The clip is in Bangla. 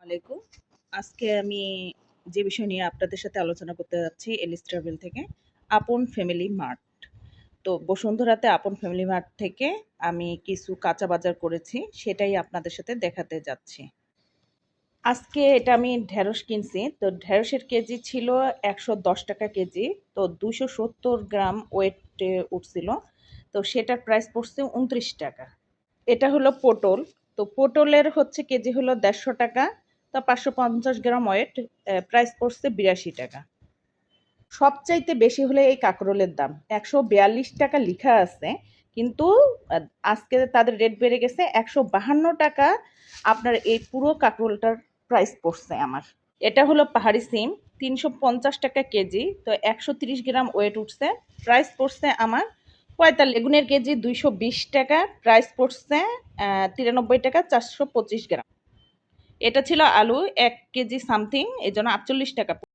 আলাইকুম। আজকে আমি যে বিষয় নিয়ে আপনাদের সাথে আলোচনা করতে যাচ্ছি এলিস ট্রাভেল থেকে আপন ফ্যামিলি মার্ট। তো বসুন্ধরাতে আপন ফ্যামিলি মার্ট থেকে আমি কিছু কাঁচা বাজার করেছি, সেটাই আপনাদের সাথে দেখাতে যাচ্ছি। আজকে এটা আমি ঢেঁড়স কিনছি। তো ঢেঁড়সের কেজি ছিল ১১০ টাকা কেজি। তো ২৭০ গ্রাম ওয়েটে উঠছিল। তো সেটার প্রাইস পড়ছে ২৯ টাকা। এটা হলো পটল। তো পটলের হচ্ছে কেজি হলো ১৫০ টাকা। তো ৫৫০ গ্রাম ওয়েট, প্রাইস পড়ছে ৮২ টাকা। সবচাইতে বেশি হলে এই কাঁকরোলের দাম ১৪২ টাকা লিখা আছে, কিন্তু আজকে তাদের রেট বেড়ে গেছে ১৫২ টাকা। আপনার এই পুরো কাঁকরোলটার প্রাইস পড়ছে আমার। এটা হলো পাহাড়ি সিম, ৩৫০ টাকা কেজি। তো ১৩০ গ্রাম ওয়েট উঠছে, প্রাইস পড়ছে আমার ৪৫। বেগুনের কেজি ২২০ টাকা, প্রাইস পড়ছে ৯৩ টাকা, ৪২৫ গ্রাম। এটা ছিল আলু ১ কেজি সামথিং, এই জন্য ৪৮ টাকা।